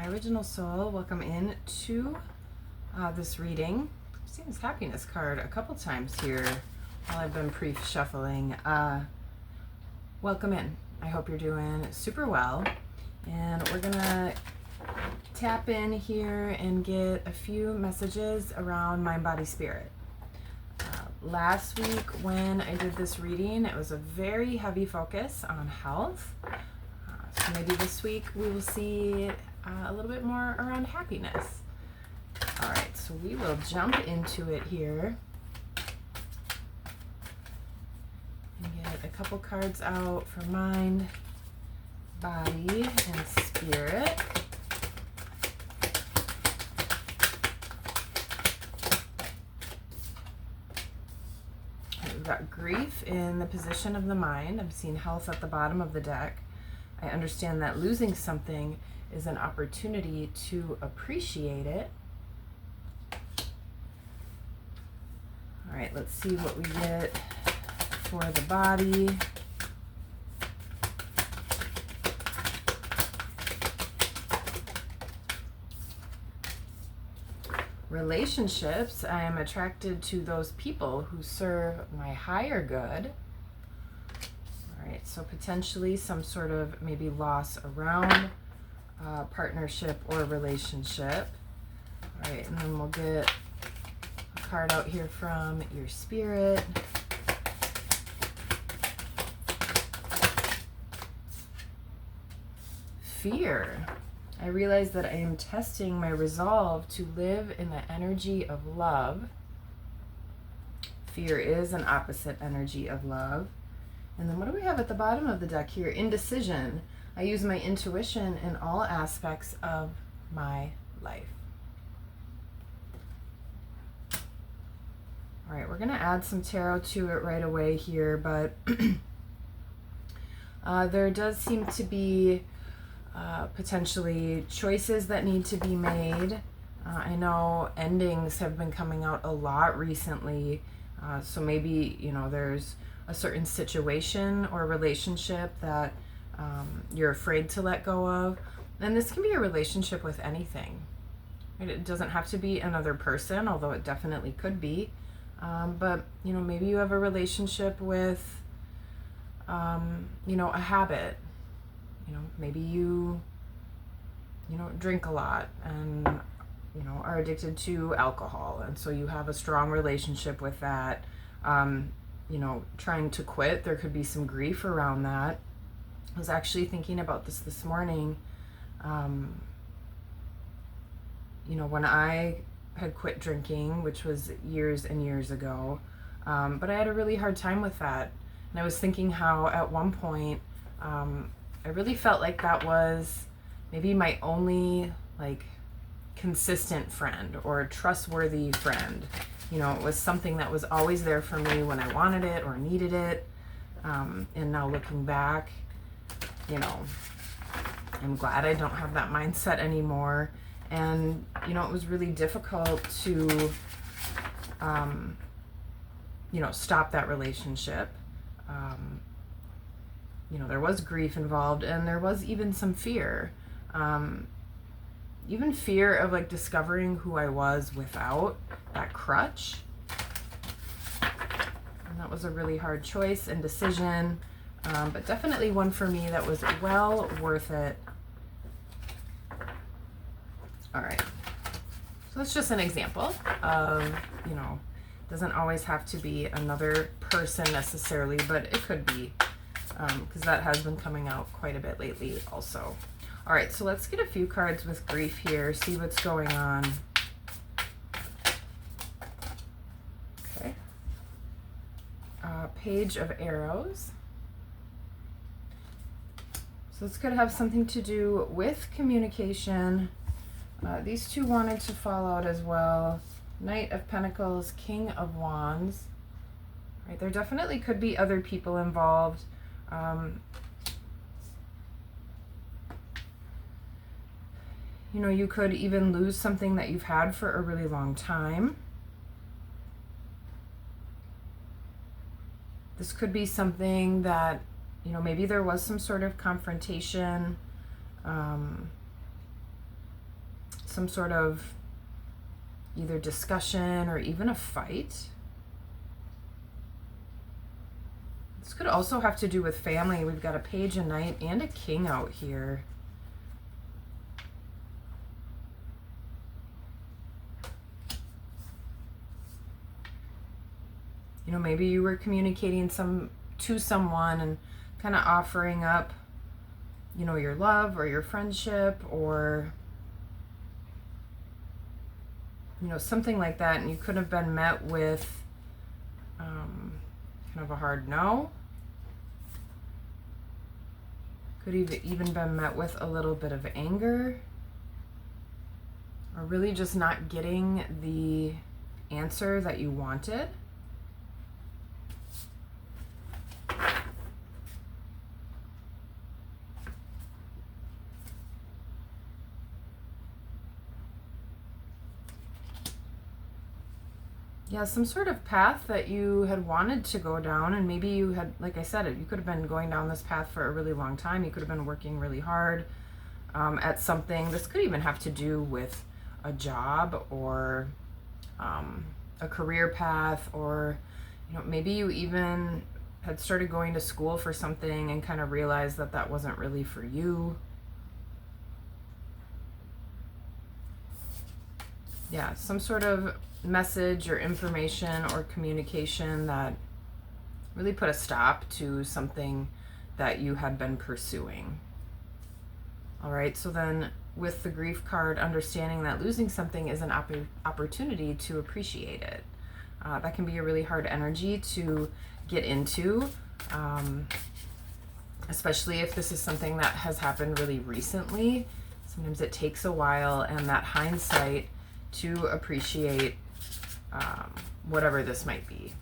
Hi, Original Soul. Welcome in to this reading. I've seen this happiness card a couple times here while I've been pre-shuffling. Welcome in. I hope you're doing super well. And we're going to tap in here and get a few messages around mind, body, spirit. Last week when I did this reading, it was a very heavy focus on health. So maybe this week we will see a little bit more around happiness. All right, so we will jump into it here and get a couple cards out for mind, body, and spirit. We've got grief in the position of the mind. I'm seeing health at the bottom of the deck. I understand that losing something is an opportunity to appreciate it. All right, let's see what we get for the body. Relationships, I am attracted to those people who serve my higher good. All right, so potentially some sort of maybe loss around partnership or relationship. All right, and then we'll get a card out here from your spirit. Fear. I realize that I am testing my resolve to live in the energy of love. Fear is an opposite energy of love. And then what do we have at the bottom of the deck here? Indecision. I use my intuition in all aspects of my life. All right, we're going to add some tarot to it right away here, but there does seem to be potentially choices that need to be made. I know endings have been coming out a lot recently, so maybe, there's a certain situation or relationship that you're afraid to let go of. And this can be a relationship with anything. Right? It doesn't have to be another person, although it definitely could be. But, maybe you have a relationship with, a habit. Maybe you drink a lot and, are addicted to alcohol. And so you have a strong relationship with that. Trying to quit, there could be some grief around that. I was actually thinking about this morning. When I had quit drinking, which was years and years ago, but I had a really hard time with that. And I was thinking how at one point, I really felt like that was maybe my only consistent friend or trustworthy friend. It was something that was always there for me when I wanted it or needed it. And now looking back, I'm glad I don't have that mindset anymore. And, it was really difficult to, stop that relationship. There was grief involved, and there was even some fear. Even fear of discovering who I was without that crutch. And that was a really hard choice and decision, but definitely one for me that was well worth it. All right. So that's just an example of, doesn't always have to be another person necessarily, but it could be, because that has been coming out quite a bit lately also. All right, so let's get a few cards with grief here, see what's going on. Okay. Page of Arrows. So this could have something to do with communication. These two wanted to fall out as well. Knight of Pentacles, King of Wands. Right, there definitely could be other people involved. You could even lose something that you've had for a really long time. This could be something that, maybe there was some sort of confrontation. some sort of either discussion or even a fight. This could also have to do with family. We've got a page, a knight, and a king out here. You know, maybe you were communicating to someone and kind of offering up, you know, your love or your friendship or, you know, something like that, and you could have been met with kind of a hard no. Could have even been met with a little bit of anger, or really just not getting the answer that you wanted. Yeah, some sort of path that you had wanted to go down, and maybe you had, like I said, you could have been going down this path for a really long time. You could have been working really hard at something. This could even have to do with a job or a career path, or, you know, maybe you even had started going to school for something and kind of realized that that wasn't really for you. Yeah, some sort of message or information or communication that really put a stop to something that you had been pursuing. All right, so then with the grief card, understanding that losing something is an opportunity to appreciate it. That can be a really hard energy to get into, especially if this is something that has happened really recently. Sometimes it takes a while, and that hindsight to appreciate whatever this might be.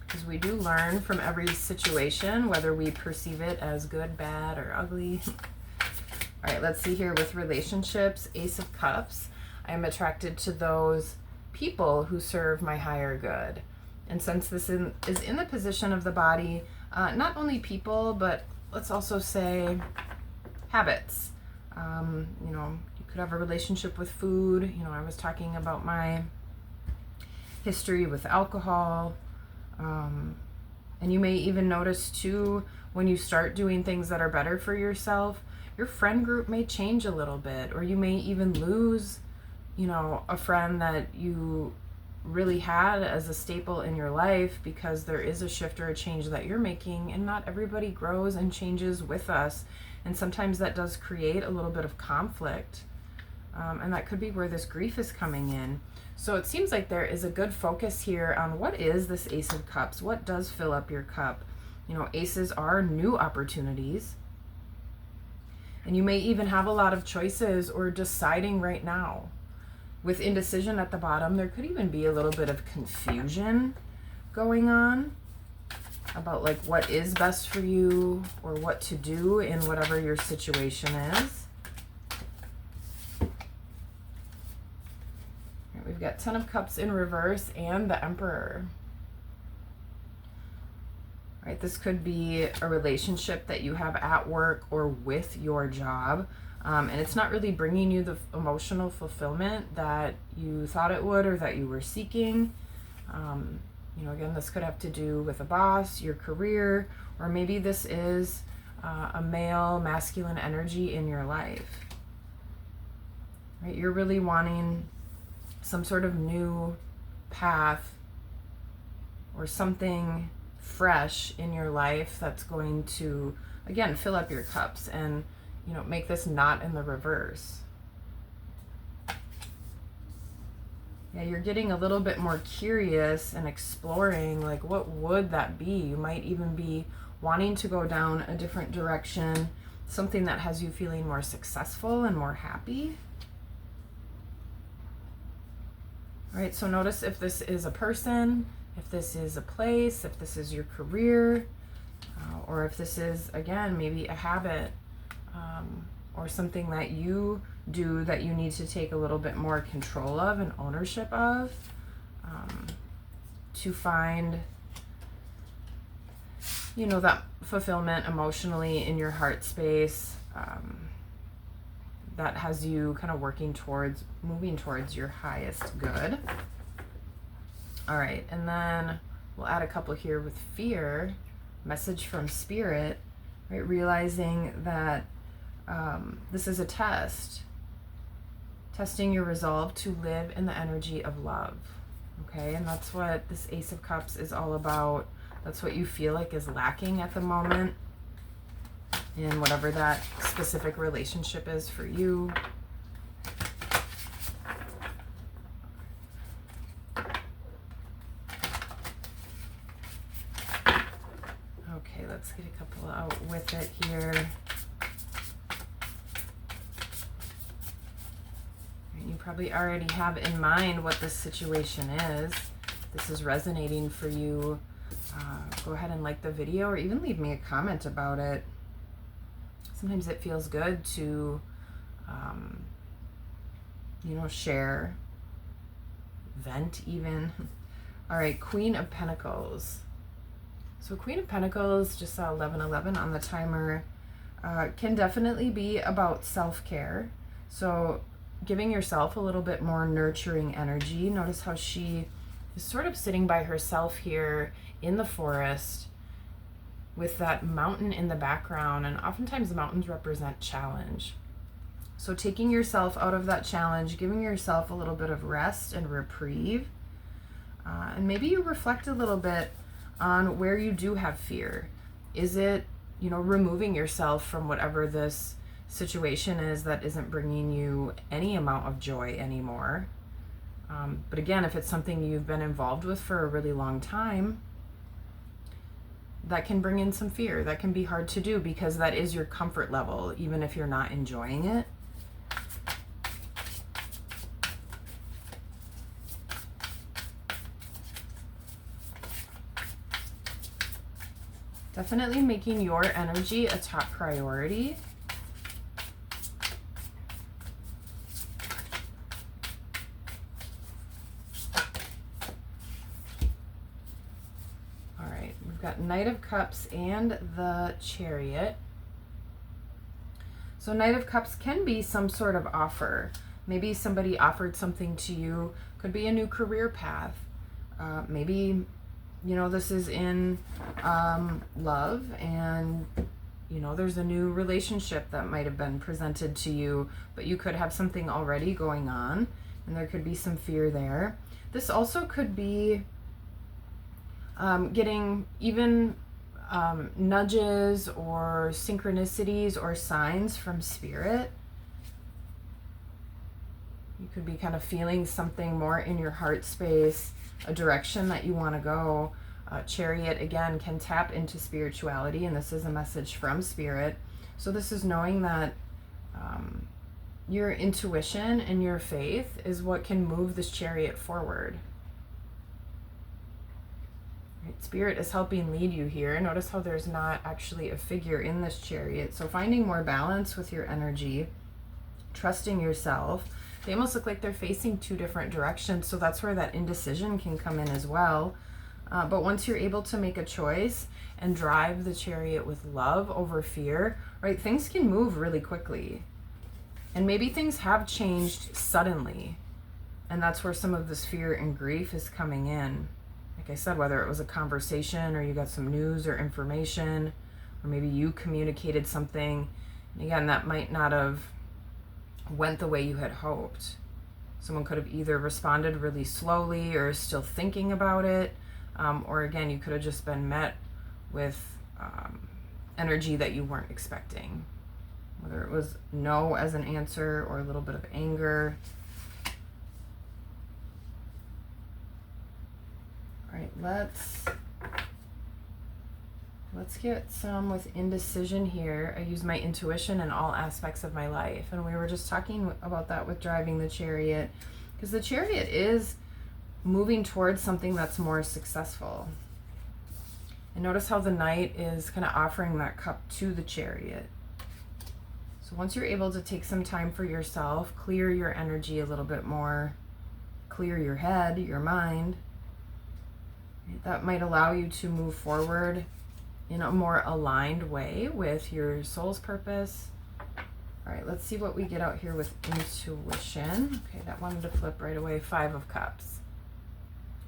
Because we do learn from every situation, whether we perceive it as good, bad, or ugly. All right, let's see here with relationships. Ace of Cups. I am attracted to those people who serve my higher good. And since this is in the position of the body, not only people, but let's also say habits. You know, you could have a relationship with food. You know, I was talking about my history with alcohol. And you may even notice too, when you start doing things that are better for yourself, your friend group may change a little bit, or you may even lose, you know, a friend that you really had as a staple in your life, because there is a shift or a change that you're making, and not everybody grows and changes with us. And sometimes that does create a little bit of conflict. And that could be where this grief is coming in. So it seems like there is a good focus here on what is this Ace of Cups? What does fill up your cup? You know, aces are new opportunities. And you may even have a lot of choices or deciding right now. With indecision at the bottom, there could even be a little bit of confusion going on about like what is best for you or what to do in whatever your situation is. We've got Ten of Cups in reverse and the Emperor. Right, this could be a relationship that you have at work or with your job, and it's not really bringing you the emotional fulfillment that you thought it would or that you were seeking. You know, again, this could have to do with a boss, your career, or maybe this is a male, masculine energy in your life. Right, you're really wanting some sort of new path or something fresh in your life that's going to, again, fill up your cups and, you know, make this not in the reverse. Yeah, you're getting a little bit more curious and exploring, like, what would that be? You might even be wanting to go down a different direction, something that has you feeling more successful and more happy. All right, so notice if this is a person, if this is a place, if this is your career, or if this is, again, maybe a habit or something that you do that you need to take a little bit more control of and ownership of, to find, you know, that fulfillment emotionally in your heart space. that has you kind of moving towards your highest good. All right, and then we'll add a couple here with fear, message from spirit, right? Realizing that this is a test, testing your resolve to live in the energy of love, okay? And that's what this Ace of Cups is all about. That's what you feel like is lacking at the moment in whatever that specific relationship is for you. Okay, let's get a couple out with it here. You probably already have in mind what this situation is. This is resonating for you. Go ahead and like the video or even leave me a comment about it. Sometimes it feels good to, share, vent even. All right, Queen of Pentacles. So Queen of Pentacles, just saw 1111 on the timer, can definitely be about self-care. So giving yourself a little bit more nurturing energy. Notice how she is sort of sitting by herself here in the forest with that mountain in the background, and oftentimes mountains represent challenge. So taking yourself out of that challenge, giving yourself a little bit of rest and reprieve, and maybe you reflect a little bit on where you do have fear. Is it, removing yourself from whatever this situation is that isn't bringing you any amount of joy anymore? But again, if it's something you've been involved with for a really long time, that can bring in some fear. That can be hard to do because that is your comfort level, even if you're not enjoying it. Definitely making your energy a top priority. All right, we've got Knight of Cups and the Chariot. So Knight of Cups can be some sort of offer. Maybe somebody offered something to you. Could be a new career path. Maybe this is in love, and there's a new relationship that might have been presented to you, but you could have something already going on, and there could be some fear there. This also could be getting even nudges or synchronicities or signs from spirit. You could be kind of feeling something more in your heart space, a direction that you want to go. Chariot, again, can tap into spirituality, and this is a message from spirit. So this is knowing that your intuition and your faith is what can move this chariot forward. Right? Spirit is helping lead you here. Notice how there's not actually a figure in this chariot. So finding more balance with your energy, trusting yourself. They almost look like they're facing two different directions, so that's where that indecision can come in as well. But once you're able to make a choice and drive the chariot with love over fear, right, things can move really quickly. And maybe things have changed suddenly, and that's where some of this fear and grief is coming in. Like I said, whether it was a conversation or you got some news or information, or maybe you communicated something, and again, that might not have went the way you had hoped. Someone could have either responded really slowly or is still thinking about it, or again, you could have just been met with energy that you weren't expecting, whether it was no as an answer or a little bit of anger. All right, let's get some with indecision here. I use my intuition in all aspects of my life, and we were just talking about that with driving the chariot, because the chariot is moving towards something that's more successful. And notice how the Knight is kind of offering that cup to the chariot. So once you're able to take some time for yourself, clear your energy a little bit more, clear your head, your mind, that might allow you to move forward in a more aligned way with your soul's purpose, All right, let's see what we get out here with intuition. Okay, that wanted to flip right away. 5 of Cups.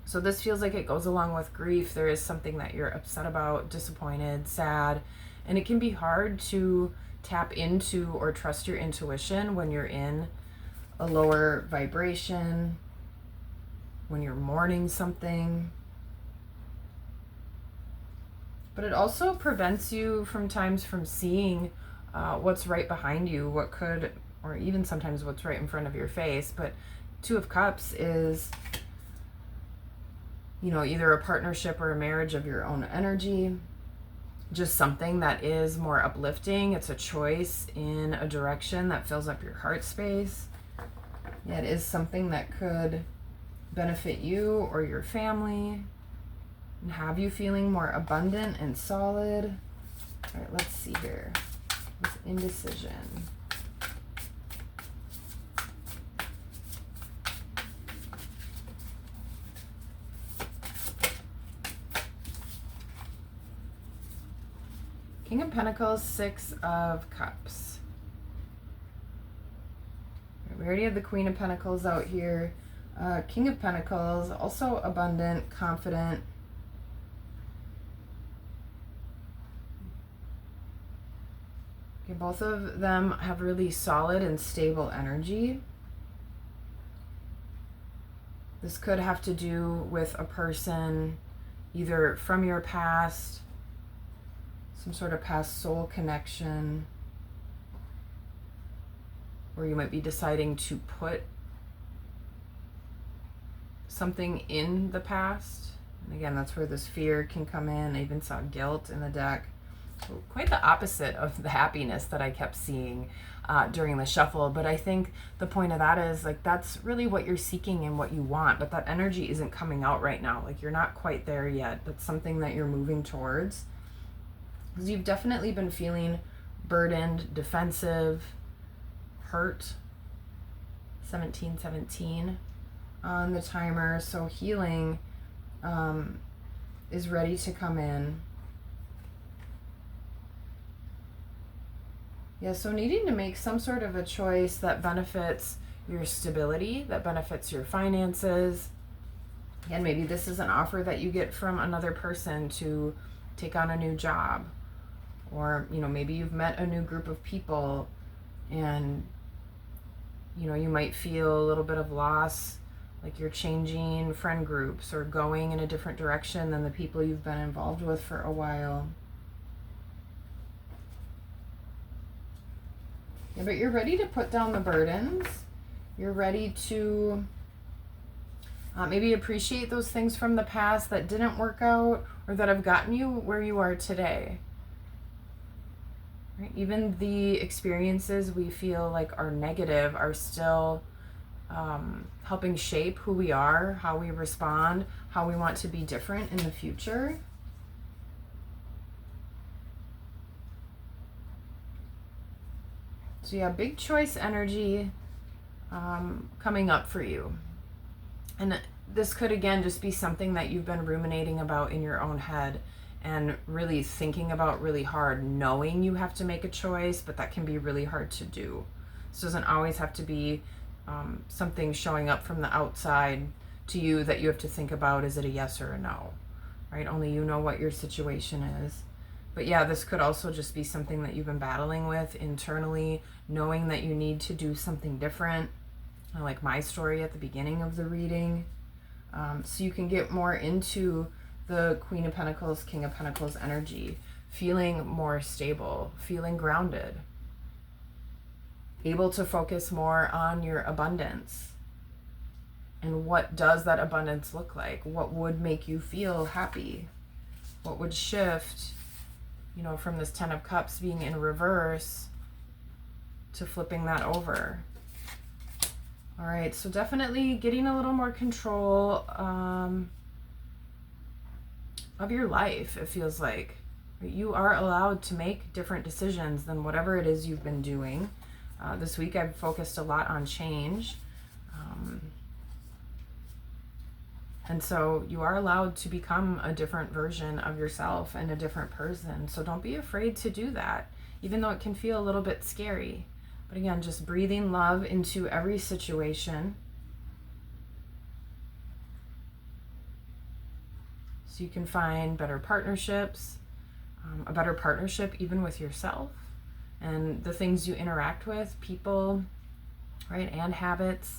So this feels like it goes along with grief. There is something that you're upset about, disappointed, sad, and it can be hard to tap into or trust your intuition when you're in a lower vibration, when you're mourning something. But it also prevents you from times from seeing what's right behind you, what could, or even sometimes what's right in front of your face. But 2 of Cups is, you know, either a partnership or a marriage of your own energy, just something that is more uplifting. It's a choice in a direction that fills up your heart space. Yeah, it is something that could benefit you or your family and have you feeling more abundant and solid. All right, let's see here. With indecision. King of Pentacles, 6 of Cups. We already have the Queen of Pentacles out here. King of Pentacles, also abundant, confident. Okay, both of them have really solid and stable energy. This could have to do with a person either from your past, some sort of past soul connection, or you might be deciding to put something in the past. And again, that's where this fear can come in. I even saw guilt in the deck. So quite the opposite of the happiness that I kept seeing during the shuffle. But I think the point of that is, like, that's really what you're seeking and what you want, but that energy isn't coming out right now. Like, you're not quite there yet. That's something that you're moving towards. Because you've definitely been feeling burdened, defensive, hurt. 1717 on the timer. So healing is ready to come in. Yeah, so needing to make some sort of a choice that benefits your stability, that benefits your finances. And maybe this is an offer that you get from another person to take on a new job. Or, you know, maybe you've met a new group of people and, you know, you might feel a little bit of loss, like you're changing friend groups or going in a different direction than the people you've been involved with for a while. Yeah, but you're ready to put down the burdens. You're ready to maybe appreciate those things from the past that didn't work out or that have gotten you where you are today. Right? Even the experiences we feel like are negative are still helping shape who we are, how we respond, how we want to be different in the future. So yeah, big choice energy coming up for you. And this could, again, just be something that you've been ruminating about in your own head and really thinking about really hard, knowing you have to make a choice, but that can be really hard to do. This doesn't always have to be something showing up from the outside to you that you have to think about, is it a yes or a no, right? Only you know what your situation is. But yeah, this could also just be something that you've been battling with internally, knowing that you need to do something different, like my story at the beginning of the reading. So you can get more into the Queen of Pentacles, King of Pentacles energy, feeling more stable, feeling grounded, able to focus more on your abundance. And what does that abundance look like? What would make you feel happy? What would shift, you know, from this 10 of Cups being in reverse to flipping that over? All right, so definitely getting a little more control of your life, it feels like. You are allowed to make different decisions than whatever it is you've been doing. This week I've focused a lot on change. And so you are allowed to become a different version of yourself and a different person. So don't be afraid to do that, even though it can feel a little bit scary. But again, just breathing love into every situation, so you can find better partnerships, a better partnership even with yourself and the things you interact with, people, right, and habits.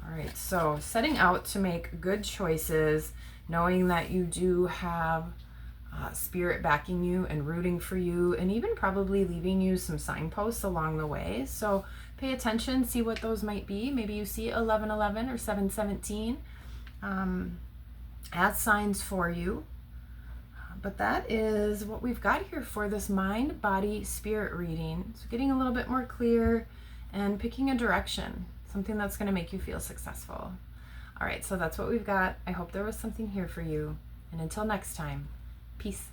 All right, so setting out to make good choices, knowing that you do have spirit backing you and rooting for you, and even probably leaving you some signposts along the way. So pay attention, see what those might be. Maybe you see 1111 or 717 as signs for you. But that is what we've got here for this mind, body, spirit reading. So getting a little bit more clear and picking a direction, something that's going to make you feel successful. All right, so that's what we've got. I hope there was something here for you. And until next time, peace.